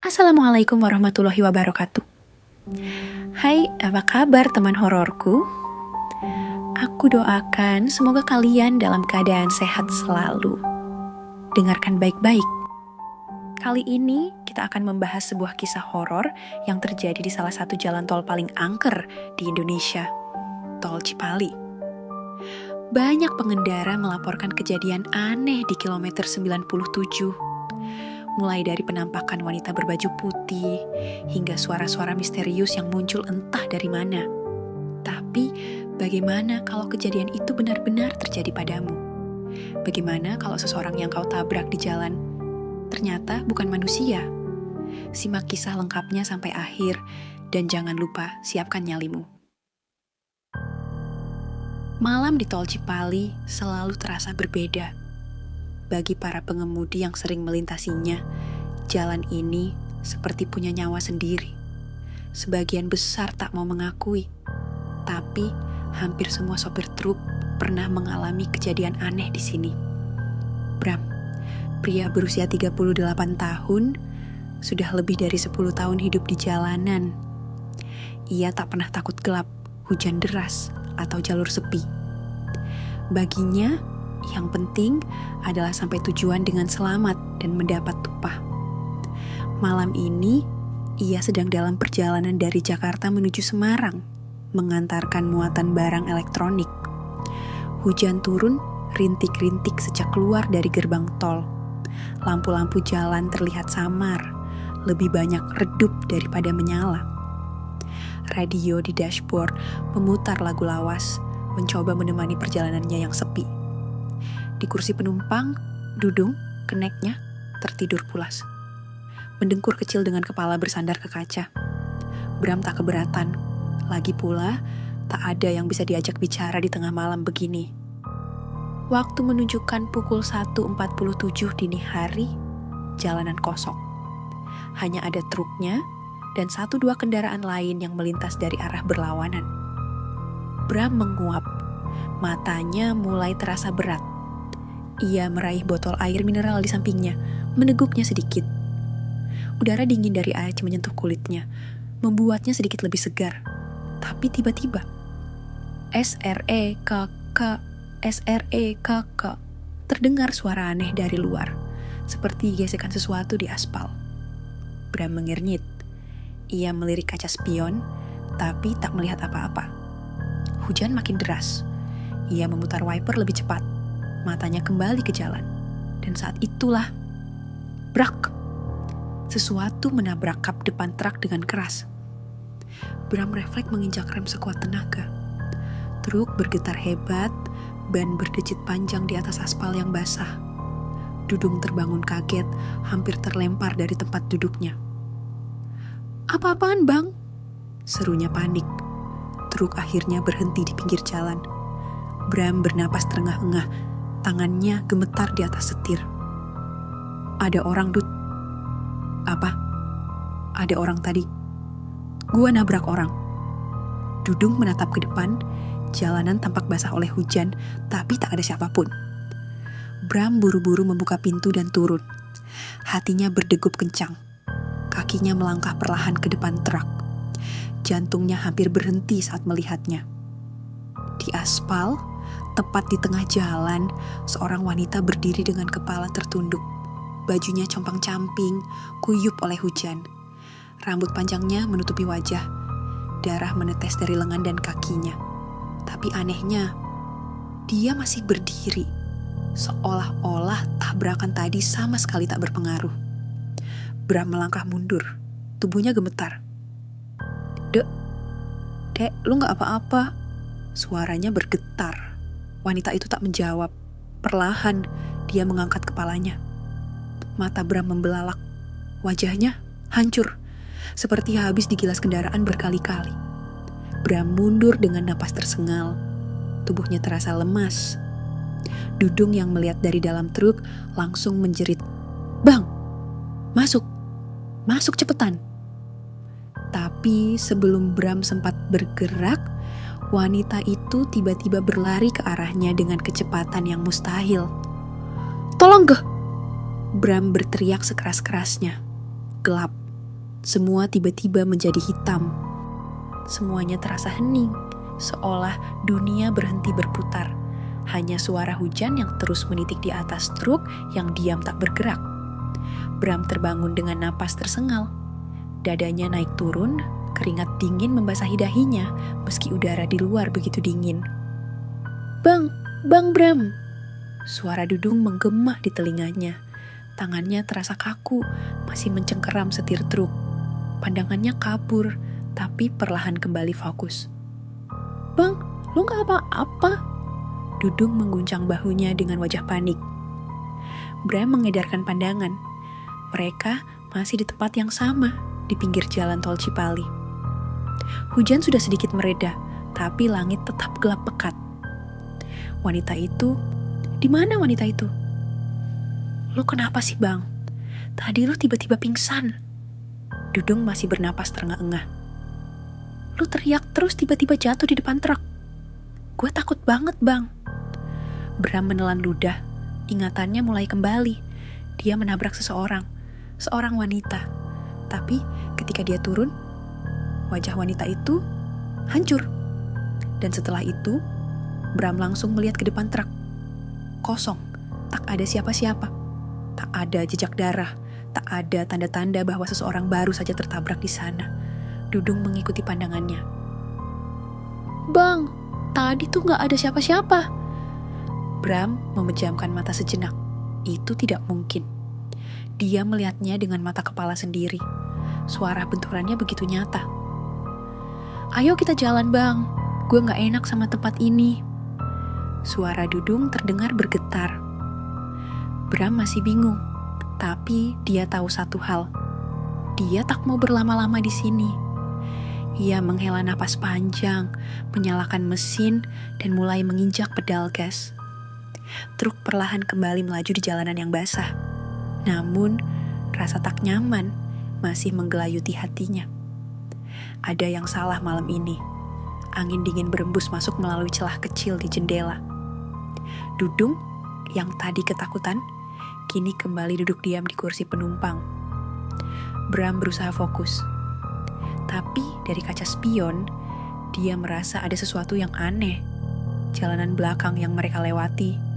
Assalamualaikum warahmatullahi wabarakatuh. Hai, apa kabar teman hororku? Aku doakan semoga kalian dalam keadaan sehat selalu. Dengarkan baik-baik. Kali ini kita akan membahas sebuah kisah horor yang terjadi di salah satu jalan tol paling angker di Indonesia, Tol Cipali. Banyak pengendara melaporkan kejadian aneh di kilometer 97. Mulai dari penampakan wanita berbaju putih, hingga suara-suara misterius yang muncul entah dari mana. Tapi, bagaimana kalau kejadian itu benar-benar terjadi padamu? Bagaimana kalau seseorang yang kau tabrak di jalan ternyata bukan manusia? Simak kisah lengkapnya sampai akhir, dan jangan lupa siapkan nyalimu. Malam di Tol Cipali selalu terasa berbeda. Bagi para pengemudi yang sering melintasinya, jalan ini seperti punya nyawa sendiri. Sebagian besar tak mau mengakui, tapi hampir semua sopir truk pernah mengalami kejadian aneh di sini. Bram, pria berusia 38 tahun, sudah lebih dari 10 tahun hidup di jalanan. Ia tak pernah takut gelap, hujan deras, atau jalur sepi. Baginya, yang penting adalah sampai tujuan dengan selamat dan mendapat upah. Malam ini, ia sedang dalam perjalanan dari Jakarta menuju Semarang, mengantarkan muatan barang elektronik. Hujan turun rintik-rintik sejak keluar dari gerbang tol. Lampu-lampu jalan terlihat samar, lebih banyak redup daripada menyala. Radio di dashboard memutar lagu lawas, mencoba menemani perjalanannya yang sepi. Di kursi penumpang, Dudung, keneknya, tertidur pulas. Mendengkur kecil dengan kepala bersandar ke kaca. Bram tak keberatan. Lagi pula, tak ada yang bisa diajak bicara di tengah malam begini. Waktu menunjukkan pukul 1.47 dini hari, jalanan kosong. Hanya ada truknya dan 1-2 kendaraan lain yang melintas dari arah berlawanan. Bram menguap. Matanya mulai terasa berat. Ia meraih botol air mineral di sampingnya, meneguknya sedikit. Udara dingin dari air menyentuh kulitnya, membuatnya sedikit lebih segar. Tapi tiba-tiba, SREKK, terdengar suara aneh dari luar, seperti gesekan sesuatu di aspal. Bram mengernyit. Ia melirik kaca spion, tapi tak melihat apa-apa. Hujan makin deras. Ia memutar wiper lebih cepat. Matanya kembali ke jalan. Dan saat itulah, brak! Sesuatu menabrak kap depan truk dengan keras. Bram refleks menginjak rem sekuat tenaga. Truk bergetar hebat, ban berdecit panjang di atas aspal yang basah. Dudung terbangun kaget, hampir terlempar dari tempat duduknya. "Apa-apaan, Bang?" serunya panik. Truk akhirnya berhenti di pinggir jalan. Bram bernapas terengah-engah, tangannya gemetar di atas setir. "Ada orang, Dut." "Apa?" "Ada orang tadi. Gua nabrak orang." Dudung menatap ke depan, jalanan tampak basah oleh hujan, tapi tak ada siapapun. Bram buru-buru membuka pintu dan turun. Hatinya berdegup kencang. Kakinya melangkah perlahan ke depan truk. Jantungnya hampir berhenti saat melihatnya. Di aspal, tepat di tengah jalan, seorang wanita berdiri dengan kepala tertunduk. Bajunya compang-camping, kuyup oleh hujan. Rambut panjangnya menutupi wajah. Darah menetes dari lengan dan kakinya. Tapi anehnya, dia masih berdiri. Seolah-olah tabrakan tadi sama sekali tak berpengaruh. Bram melangkah mundur. Tubuhnya gemetar. Dek, lu gak apa-apa?" Suaranya bergetar. Wanita itu tak menjawab. Perlahan, dia mengangkat kepalanya. Mata Bram membelalak. Wajahnya hancur, seperti habis digilas kendaraan berkali-kali. Bram mundur dengan napas tersengal. Tubuhnya terasa lemas. Dudung yang melihat dari dalam truk langsung menjerit, "Bang, masuk cepetan." Tapi sebelum Bram sempat bergerak, wanita itu tiba-tiba berlari ke arahnya dengan kecepatan yang mustahil. "Tolong, Bram berteriak sekeras-kerasnya. Gelap, Semua tiba-tiba menjadi hitam. Semuanya terasa hening, seolah dunia berhenti berputar. Hanya suara hujan yang terus menitik di atas truk yang diam tak bergerak. Bram terbangun dengan napas tersengal. Dadanya naik turun, keringat dingin membasahi dahinya meski udara di luar begitu dingin. "Bang, Bang Bram!" Suara Dudung menggema di telinganya. Tangannya terasa kaku, masih mencengkeram setir truk. Pandangannya kabur, tapi perlahan kembali fokus. "Bang, lu gak apa-apa?" Dudung mengguncang bahunya dengan wajah panik. Bram mengedarkan pandangan. Mereka masih di tempat yang sama, di pinggir jalan tol Cipali. Hujan sudah sedikit mereda, tapi langit tetap gelap pekat. Wanita itu, di mana wanita itu? "Lu kenapa sih, Bang? Tadi lu tiba-tiba pingsan." Dudung masih bernapas terengah-engah. "Lu teriak terus tiba-tiba jatuh di depan truk. Gue takut banget, Bang." Bram menelan ludah. Ingatannya mulai kembali. Dia menabrak seorang wanita. Tapi ketika dia turun, wajah wanita itu hancur. Dan setelah itu, Bram langsung melihat ke depan truk. Kosong, tak ada siapa-siapa. Tak ada jejak darah, tak ada tanda-tanda bahwa seseorang baru saja tertabrak di sana. Dudung mengikuti pandangannya. "Bang, tadi tuh gak ada siapa-siapa." Bram memejamkan mata sejenak. Itu tidak mungkin. Dia melihatnya dengan mata kepala sendiri. Suara benturannya begitu nyata. "Ayo kita jalan, Bang. Gue gak enak sama tempat ini." Suara Dudung terdengar bergetar. Bram masih bingung, tapi dia tahu satu hal. Dia tak mau berlama-lama di sini. Ia menghela napas panjang, menyalakan mesin, dan mulai menginjak pedal gas. Truk perlahan kembali melaju di jalanan yang basah. Namun, rasa tak nyaman masih menggelayuti hatinya. Ada yang salah malam ini. Angin dingin berembus masuk melalui celah kecil di jendela. Dudung, yang tadi ketakutan, kini kembali duduk diam di kursi penumpang. Bram berusaha fokus. Tapi dari kaca spion, dia merasa ada sesuatu yang aneh. Jalanan belakang yang mereka lewati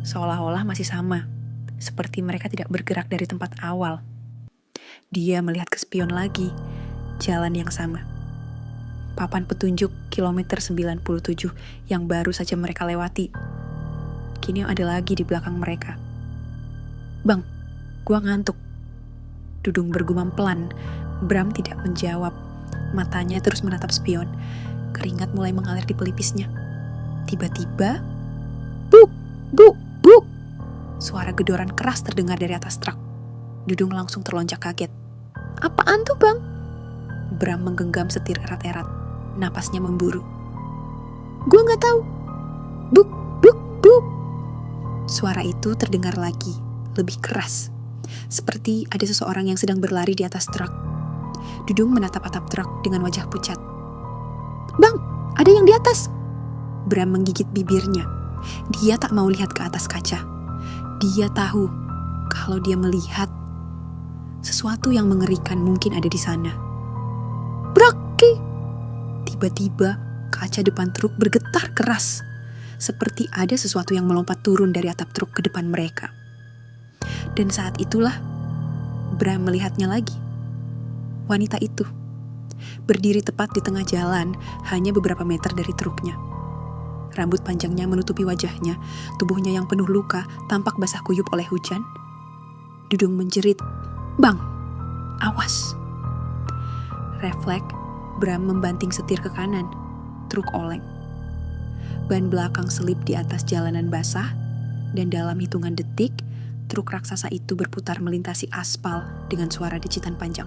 seolah-olah masih sama, seperti mereka tidak bergerak dari tempat awal. Dia melihat ke spion lagi, jalan yang sama. Papan petunjuk kilometer 97 yang baru saja mereka lewati. Kini ada lagi di belakang mereka. "Bang, gua ngantuk." Dudung bergumam pelan. Bram tidak menjawab. Matanya terus menatap spion. Keringat mulai mengalir di pelipisnya. Tiba-tiba, buk, buk, buk. Suara gedoran keras terdengar dari atas truk. Dudung langsung terlonjak kaget. "Apaan tuh, Bang?" Bram menggenggam setir erat-erat. Napasnya memburu. "Gua nggak tahu." Buk, buk, buk. Suara itu terdengar lagi, lebih keras. Seperti ada seseorang yang sedang berlari di atas truk. Dudung menatap atap truk dengan wajah pucat. "Bang, ada yang di atas." Bram menggigit bibirnya. Dia tak mau lihat ke atas kaca. Dia tahu kalau dia melihat sesuatu yang mengerikan mungkin ada di sana. "Braki!" Tiba-tiba kaca depan truk bergetar keras. Seperti ada sesuatu yang melompat turun dari atap truk ke depan mereka. Dan saat itulah Bram melihatnya lagi. Wanita itu berdiri tepat di tengah jalan, hanya beberapa meter dari truknya. Rambut panjangnya menutupi wajahnya, tubuhnya yang penuh luka tampak basah kuyup oleh hujan. Dudung menjerit, "Bang, awas!" Refleks, Bram membanting setir ke kanan. Truk oleng. Ban belakang selip di atas jalanan basah, dan dalam hitungan detik, truk raksasa itu berputar melintasi aspal dengan suara decitan panjang.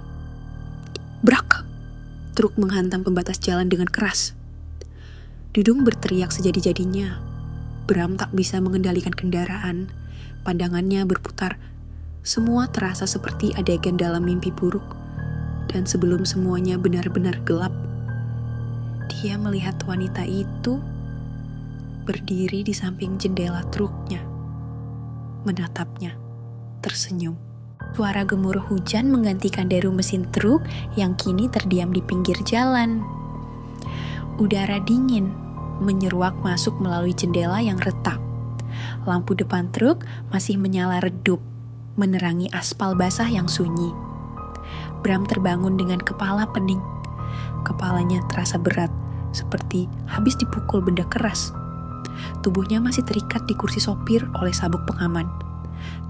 Brak! Truk menghantam pembatas jalan dengan keras. Dudung berteriak sejadi-jadinya. Bram tak bisa mengendalikan kendaraan. Pandangannya berputar. Semua terasa seperti adegan dalam mimpi buruk. Dan sebelum semuanya benar-benar gelap, dia melihat wanita itu berdiri di samping jendela truknya, menatapnya, tersenyum. Suara gemuruh hujan menggantikan deru mesin truk yang kini terdiam di pinggir jalan. Udara dingin menyeruak masuk melalui jendela yang retak. Lampu depan truk masih menyala redup, menerangi aspal basah yang sunyi. Bram terbangun dengan kepala pening. Kepalanya terasa berat, seperti habis dipukul benda keras. Tubuhnya masih terikat di kursi sopir oleh sabuk pengaman.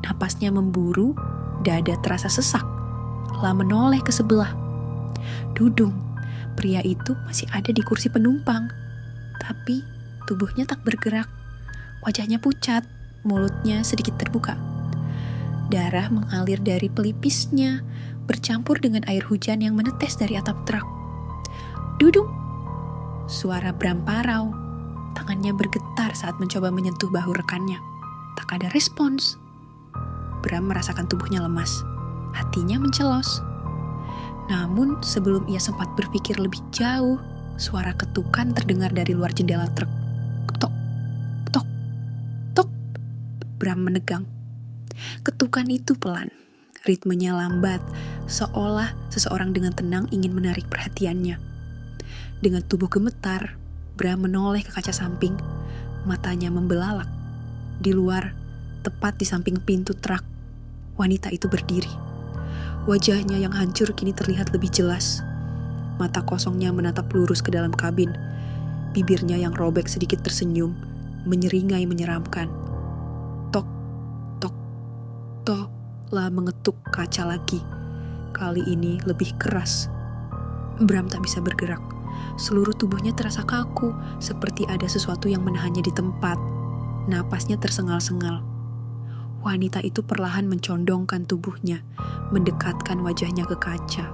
Napasnya memburu, dada terasa sesak. Lah menoleh ke sebelah. Dudung, pria itu masih ada di kursi penumpang. Tapi tubuhnya tak bergerak. Wajahnya pucat, mulutnya sedikit terbuka. Darah mengalir dari pelipisnya, bercampur dengan air hujan yang menetes dari atap truk. Dudung! Suara Bram parau. Tangannya bergetar saat mencoba menyentuh bahu rekannya. Tak ada respons. Bram merasakan tubuhnya lemas. Hatinya mencelos. Namun sebelum ia sempat berpikir lebih jauh, suara ketukan terdengar dari luar jendela truk. Tok, tok, tok. Bram menegang. Ketukan itu pelan. Ritmenya lambat, seolah seseorang dengan tenang ingin menarik perhatiannya. Dengan tubuh gemetar, Bram menoleh ke kaca samping. Matanya membelalak. Di luar, tepat di samping pintu truk, wanita itu berdiri. Wajahnya yang hancur kini terlihat lebih jelas. Mata kosongnya menatap lurus ke dalam kabin. Bibirnya yang robek sedikit tersenyum, menyeringai menyeramkan. Tok, tok, tok, lah mengetuk kaca lagi. Kali ini lebih keras. Bram tak bisa bergerak. Seluruh tubuhnya terasa kaku, seperti ada sesuatu yang menahannya di tempat. Napasnya tersengal-sengal. Wanita itu perlahan mencondongkan tubuhnya, mendekatkan wajahnya ke kaca.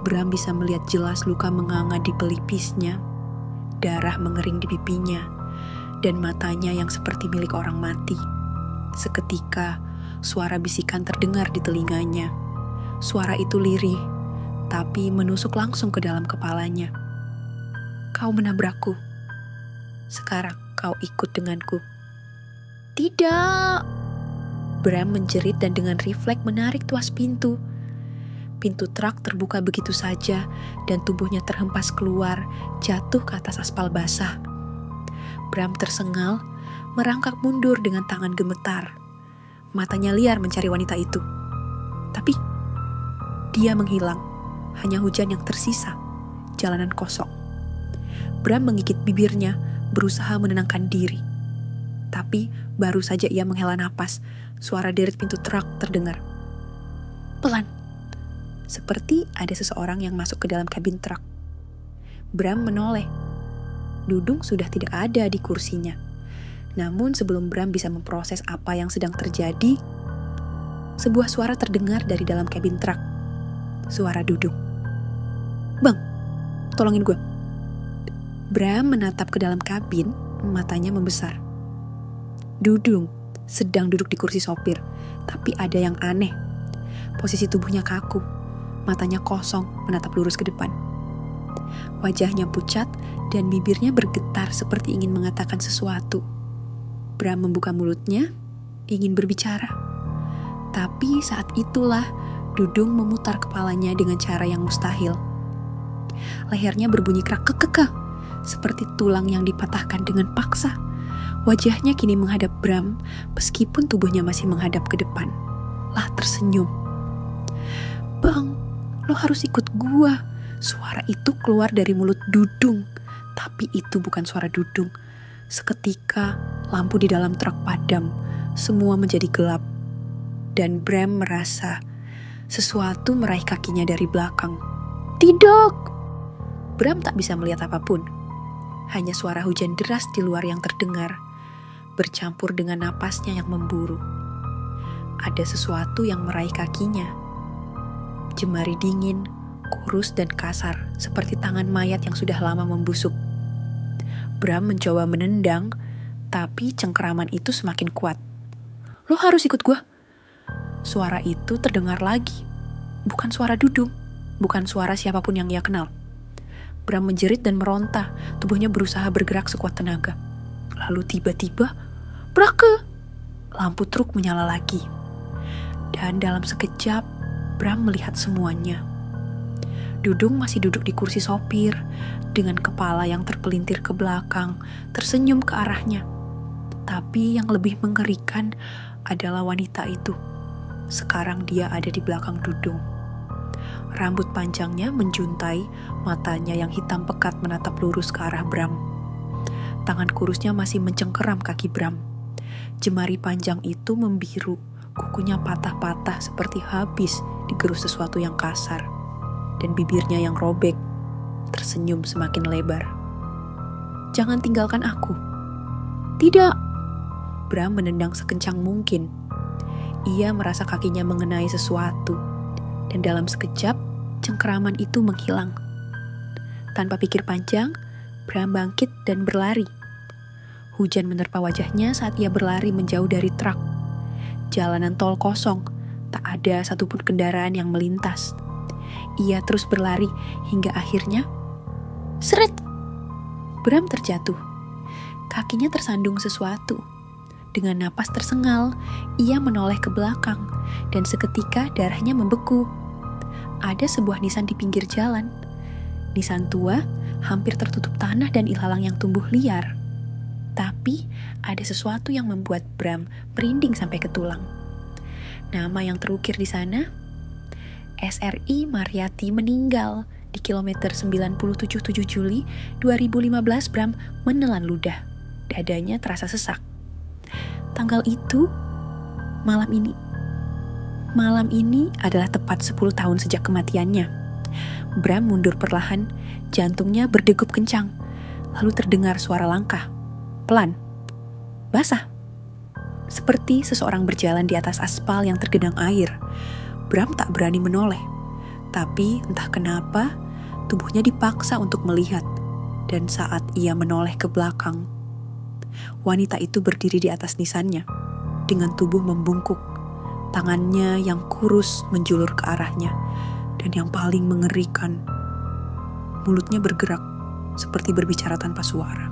Bram bisa melihat jelas luka menganga di pelipisnya, darah mengering di pipinya, dan matanya yang seperti milik orang mati. Seketika, suara bisikan terdengar di telinganya. Suara itu lirih, tapi menusuk langsung ke dalam kepalanya. Kau menabrakku. Sekarang kau ikut denganku. Tidak! Bram menjerit dan dengan refleks menarik tuas pintu. Pintu truk terbuka begitu saja dan tubuhnya terhempas keluar, jatuh ke atas aspal basah. Bram tersengal, merangkak mundur dengan tangan gemetar. Matanya liar mencari wanita itu. Tapi dia menghilang. Hanya hujan yang tersisa. Jalanan kosong. Bram menggigit bibirnya, berusaha menenangkan diri. Tapi baru saja ia menghela napas, suara deret pintu truk terdengar. Pelan. Seperti ada seseorang yang masuk ke dalam kabin truk. Bram menoleh. Dudung sudah tidak ada di kursinya. Namun sebelum Bram bisa memproses apa yang sedang terjadi, sebuah suara terdengar dari dalam kabin truk. Suara Dudung. Bang, tolongin gue. Bram menatap ke dalam kabin, matanya membesar. Dudung sedang duduk di kursi sopir, tapi ada yang aneh. Posisi tubuhnya kaku, matanya kosong menatap lurus ke depan. Wajahnya pucat dan bibirnya bergetar seperti ingin mengatakan sesuatu. Bram membuka mulutnya, ingin berbicara. Tapi saat itulah Dudung memutar kepalanya dengan cara yang mustahil. Lehernya berbunyi krak-kekekah, seperti tulang yang dipatahkan dengan paksa. Wajahnya kini menghadap Bram, meskipun tubuhnya masih menghadap ke depan. Lah tersenyum. Bang, lo harus ikut gua. Suara itu keluar dari mulut Dudung. Tapi itu bukan suara Dudung. Seketika, lampu di dalam truk padam. Semua menjadi gelap. Dan Bram merasa sesuatu meraih kakinya dari belakang. Tidak! Bram tak bisa melihat apapun. Hanya suara hujan deras di luar yang terdengar, bercampur dengan napasnya yang memburu. Ada sesuatu yang meraih kakinya. Jemari dingin, kurus dan kasar, seperti tangan mayat yang sudah lama membusuk. Bram mencoba menendang, tapi cengkeraman itu semakin kuat. Lo harus ikut gue. Suara itu terdengar lagi. Bukan suara Dudung, bukan suara siapapun yang ia kenal. Bram menjerit dan meronta, tubuhnya berusaha bergerak sekuat tenaga. Lalu tiba-tiba, brake! Lampu truk menyala lagi. Dan dalam sekejap, Bram melihat semuanya. Dudung masih duduk di kursi sopir, dengan kepala yang terpelintir ke belakang, tersenyum ke arahnya. Tapi yang lebih mengerikan adalah wanita itu. Sekarang dia ada di belakang Dudung. Rambut panjangnya menjuntai, matanya yang hitam pekat menatap lurus ke arah Bram. Tangan kurusnya masih mencengkeram kaki Bram. Jemari panjang itu membiru, kukunya patah-patah seperti habis digerus sesuatu yang kasar. Dan bibirnya yang robek, tersenyum semakin lebar. "Jangan tinggalkan aku." "Tidak." Bram menendang sekencang mungkin. Ia merasa kakinya mengenai sesuatu. Dan dalam sekejap, cengkeraman itu menghilang. Tanpa pikir panjang, Bram bangkit dan berlari. Hujan menerpa wajahnya saat ia berlari menjauh dari truk. Jalanan tol kosong, tak ada satupun kendaraan yang melintas. Ia terus berlari hingga akhirnya, seret! Bram terjatuh. Kakinya tersandung sesuatu. Dengan napas tersengal, ia menoleh ke belakang dan seketika darahnya membeku. Ada sebuah nisan di pinggir jalan. Nisan tua, hampir tertutup tanah dan ilalang yang tumbuh liar. Tapi ada sesuatu yang membuat Bram merinding sampai ke tulang. Nama yang terukir di sana, SRI Mariati meninggal di kilometer 97.7 Juli 2015. Bram menelan ludah. Dadanya terasa sesak. Tanggal itu, malam ini adalah tepat 10 tahun sejak kematiannya. Bram mundur perlahan, jantungnya berdegup kencang. Lalu terdengar suara langkah, pelan, basah. Seperti seseorang berjalan di atas aspal yang tergenang air. Bram tak berani menoleh. Tapi entah kenapa, tubuhnya dipaksa untuk melihat. Dan saat ia menoleh ke belakang, wanita itu berdiri di atas nisannya, dengan tubuh membungkuk. Tangannya yang kurus menjulur ke arahnya. Dan yang paling mengerikan, mulutnya bergerak seperti berbicara tanpa suara.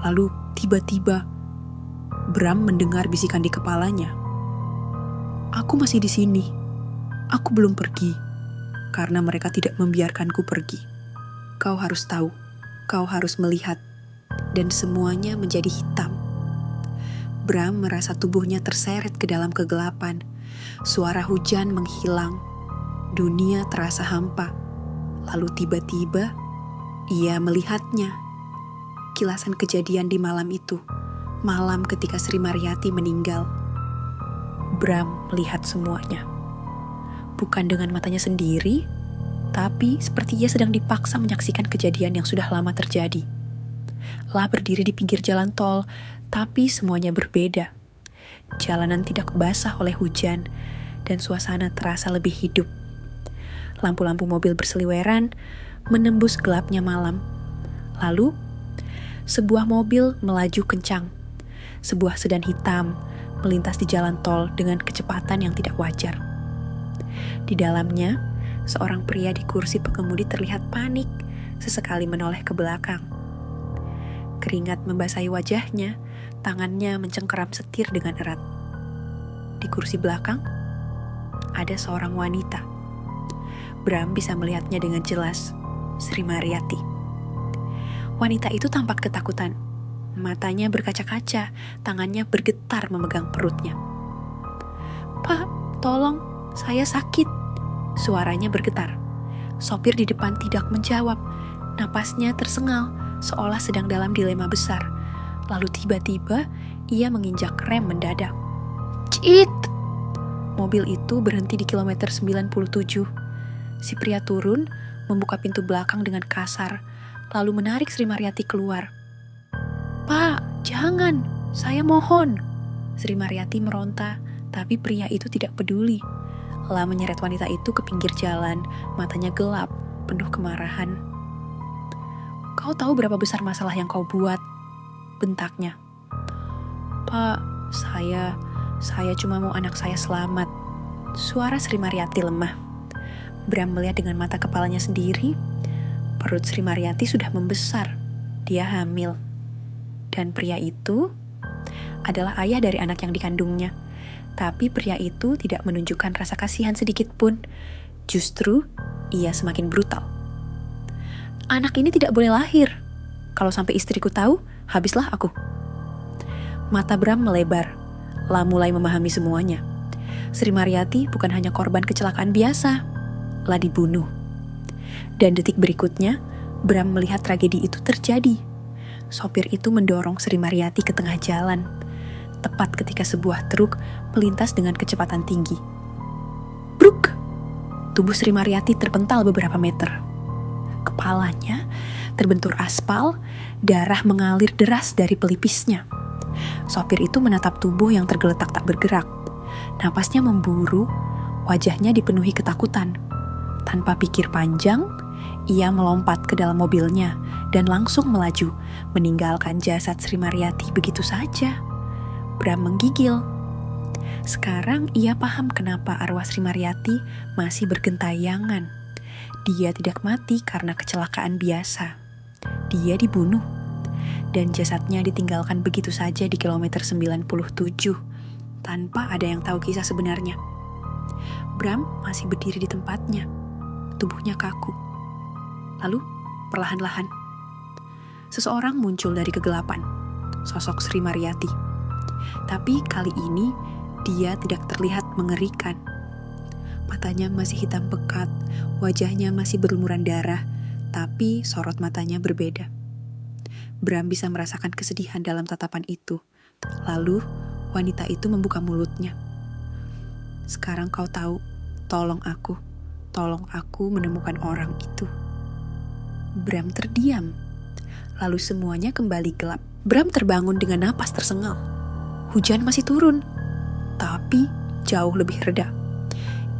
Lalu tiba-tiba, Bram mendengar bisikan di kepalanya. "Aku masih di sini. Aku belum pergi, karena mereka tidak membiarkanku pergi. Kau harus tahu, kau harus melihat." Dan semuanya menjadi hitam. Bram merasa tubuhnya terseret ke dalam kegelapan. Suara hujan menghilang. Dunia terasa hampa. Lalu tiba-tiba, ia melihatnya. Kilasan kejadian di malam itu. Malam ketika Sri Mariati meninggal. Bram melihat semuanya. Bukan dengan matanya sendiri, tapi seperti ia sedang dipaksa menyaksikan kejadian yang sudah lama terjadi. Lah berdiri di pinggir jalan tol, tapi semuanya berbeda. Jalanan tidak basah oleh hujan, dan suasana terasa lebih hidup. Lampu-lampu mobil berseliweran menembus gelapnya malam. Lalu, sebuah mobil melaju kencang. Sebuah sedan hitam melintas di jalan tol dengan kecepatan yang tidak wajar. Di dalamnya, seorang pria di kursi pengemudi terlihat panik, sesekali menoleh ke belakang. Keringat membasahi wajahnya, tangannya mencengkeram setir dengan erat. Di kursi belakang, ada seorang wanita. Bram bisa melihatnya dengan jelas, Sri Mariati. Wanita itu tampak ketakutan. Matanya berkaca-kaca, tangannya bergetar memegang perutnya. "Pak, tolong, saya sakit." Suaranya bergetar. Sopir di depan tidak menjawab. Napasnya tersengal, seolah sedang dalam dilema besar. Lalu tiba-tiba, ia menginjak rem mendadak. Cit! Mobil itu berhenti di kilometer 97. Si pria turun, membuka pintu belakang dengan kasar, lalu menarik Sri Mariati keluar. "Pak, jangan, saya mohon." Sri Mariati meronta, tapi pria itu tidak peduli. Lah menyeret wanita itu ke pinggir jalan, matanya gelap, penuh kemarahan. "Kau tahu berapa besar masalah yang kau buat?" bentaknya. "Pak, saya cuma mau anak saya selamat." Suara Sri Mariati lemah. Bram melihat dengan mata kepalanya sendiri, perut Sri Mariati sudah membesar. Dia hamil. Dan pria itu adalah ayah dari anak yang dikandungnya. Tapi pria itu tidak menunjukkan rasa kasihan sedikit pun. Justru, ia semakin brutal. Anak ini tidak boleh lahir. Kalau sampai istriku tahu, habislah aku. Mata Bram melebar. Lah mulai memahami semuanya. Sri Mariati bukan hanya korban kecelakaan biasa. Lah dibunuh. Dan detik berikutnya, Bram melihat tragedi itu terjadi. Sopir itu mendorong Sri Mariati ke tengah jalan. Tepat ketika sebuah truk melintas dengan kecepatan tinggi. Bruk! Tubuh Sri Mariati terpental beberapa meter. Kepalanya terbentur aspal, darah mengalir deras dari pelipisnya. Sopir itu menatap tubuh yang tergeletak tak bergerak. Napasnya memburu, wajahnya dipenuhi ketakutan. Tanpa pikir panjang, ia melompat ke dalam mobilnya dan langsung melaju, meninggalkan jasad Sri Mariati begitu saja. Bram menggigil. Sekarang ia paham kenapa arwah Sri Mariati masih bergentayangan. Dia tidak mati karena kecelakaan biasa. Dia dibunuh. Dan jasadnya ditinggalkan begitu saja di kilometer 97, tanpa ada yang tahu kisah sebenarnya. Bram masih berdiri di tempatnya. Tubuhnya kaku. Lalu, perlahan-lahan, seseorang muncul dari kegelapan. Sosok Sri Mariati. Tapi kali ini, dia tidak terlihat mengerikan. Matanya masih hitam pekat, wajahnya masih berlumuran darah, tapi sorot matanya berbeda. Bram bisa merasakan kesedihan dalam tatapan itu. Lalu, wanita itu membuka mulutnya. Sekarang kau tahu, tolong aku menemukan orang itu. Bram terdiam. Lalu semuanya kembali gelap. Bram terbangun dengan napas tersengal. Hujan masih turun, tapi jauh lebih reda.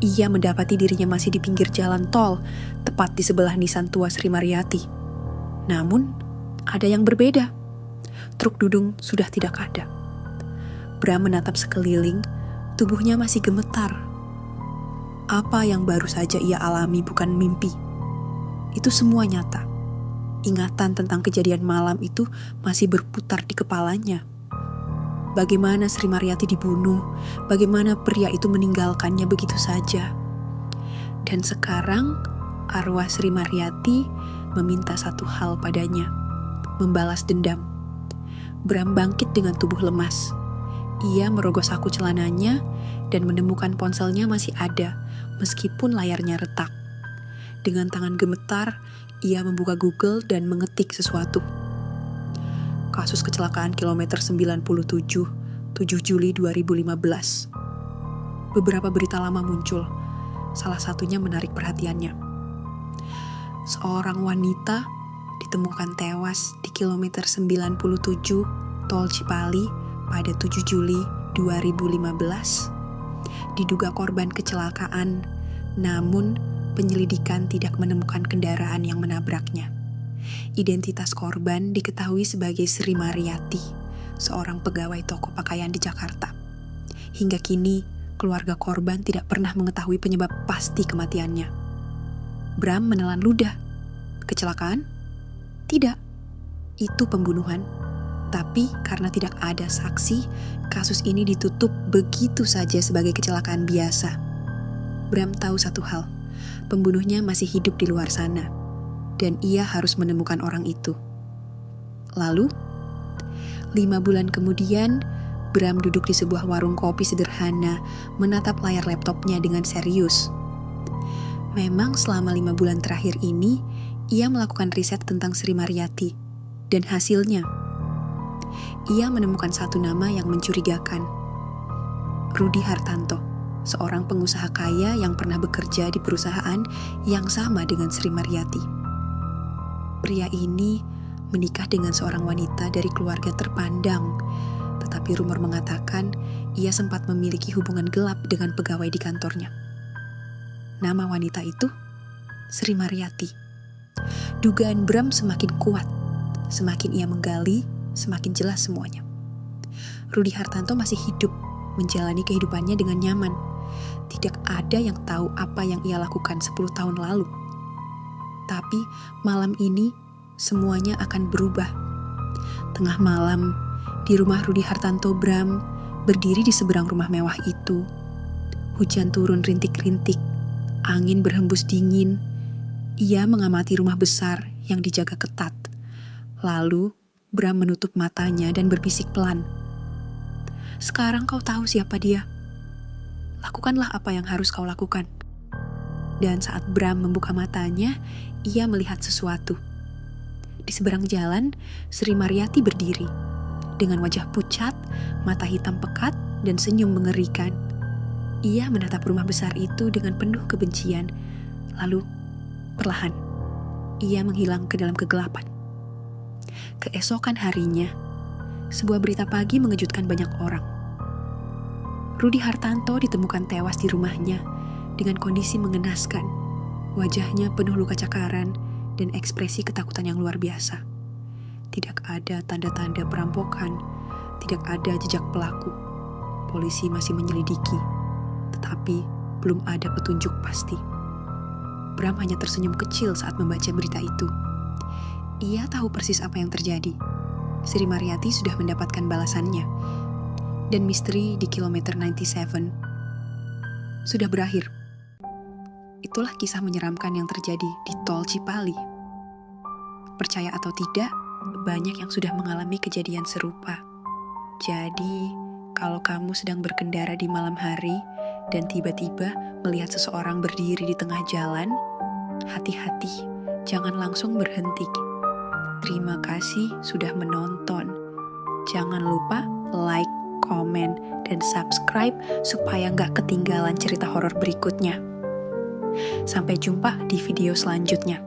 Ia mendapati dirinya masih di pinggir jalan tol, tepat di sebelah nisan tua Sri Mariati. Namun, ada yang berbeda. Truk dudung sudah tidak ada. Bram menatap sekeliling, tubuhnya masih gemetar. Apa yang baru saja ia alami bukan mimpi. Itu semua nyata. Ingatan tentang kejadian malam itu masih berputar di kepalanya. Bagaimana Sri Mariati dibunuh, bagaimana pria itu meninggalkannya begitu saja. Dan sekarang, arwah Sri Mariati meminta satu hal padanya. Membalas dendam. Bram bangkit dengan tubuh lemas. Ia merogoh saku celananya dan menemukan ponselnya masih ada, meskipun layarnya retak. Dengan tangan gemetar, ia membuka Google dan mengetik sesuatu. Kasus kecelakaan kilometer 97, 7 Juli 2015. Beberapa berita lama muncul, salah satunya menarik perhatiannya. Seorang wanita ditemukan tewas di kilometer 97 Tol Cipali pada 7 Juli 2015. Diduga korban kecelakaan, namun penyelidikan tidak menemukan kendaraan yang menabraknya. Identitas korban diketahui sebagai Sri Mariati, seorang pegawai toko pakaian di Jakarta. Hingga kini, keluarga korban tidak pernah mengetahui penyebab pasti kematiannya. Bram menelan ludah. Kecelakaan? Tidak, itu pembunuhan. Tapi karena tidak ada saksi, kasus ini ditutup begitu saja sebagai kecelakaan biasa. Bram tahu satu hal, pembunuhnya masih hidup di luar sana, dan ia harus menemukan orang itu. Lalu, 5 bulan kemudian, Bram duduk di sebuah warung kopi sederhana, menatap layar laptopnya dengan serius. Memang selama 5 bulan terakhir ini, ia melakukan riset tentang Sri Mariati, dan hasilnya, ia menemukan satu nama yang mencurigakan. Rudi Hartanto, seorang pengusaha kaya yang pernah bekerja di perusahaan yang sama dengan Sri Mariati. Pria ini menikah dengan seorang wanita dari keluarga terpandang, tetapi rumor mengatakan ia sempat memiliki hubungan gelap dengan pegawai di kantornya. Nama wanita itu Sri Mariati. Dugaan Bram semakin kuat. Semakin ia menggali, semakin jelas semuanya. Rudi Hartanto masih hidup, menjalani kehidupannya dengan nyaman. Tidak ada yang tahu apa yang ia lakukan 10 tahun lalu. Tapi malam ini semuanya akan berubah. Tengah malam, di rumah Rudi Hartanto, Bram berdiri di seberang rumah mewah itu. Hujan turun rintik-rintik, angin berhembus dingin. Ia mengamati rumah besar yang dijaga ketat. Lalu, Bram menutup matanya dan berbisik pelan. "Sekarang kau tahu siapa dia. Lakukanlah apa yang harus kau lakukan." Dan saat Bram membuka matanya, ia melihat sesuatu. Di seberang jalan, Sri Mariati berdiri. Dengan wajah pucat, mata hitam pekat, dan senyum mengerikan. Ia menatap rumah besar itu dengan penuh kebencian. Lalu, perlahan, ia menghilang ke dalam kegelapan. Keesokan harinya, sebuah berita pagi mengejutkan banyak orang. Rudi Hartanto ditemukan tewas di rumahnya dengan kondisi mengenaskan. Wajahnya penuh luka cakaran dan ekspresi ketakutan yang luar biasa. Tidak ada tanda-tanda perampokan, tidak ada jejak pelaku. Polisi masih menyelidiki, tetapi belum ada petunjuk pasti. Bram hanya tersenyum kecil saat membaca berita itu. Ia tahu persis apa yang terjadi. Sri Mariati sudah mendapatkan balasannya. Dan misteri di kilometer 97 sudah berakhir. Itulah kisah menyeramkan yang terjadi di Tol Cipali. Percaya atau tidak, banyak yang sudah mengalami kejadian serupa. Jadi, kalau kamu sedang berkendara di malam hari dan tiba-tiba melihat seseorang berdiri di tengah jalan, hati-hati, jangan langsung berhenti. Terima kasih sudah menonton. Jangan lupa like, komen, dan subscribe supaya nggak ketinggalan cerita horor berikutnya. Sampai jumpa di video selanjutnya.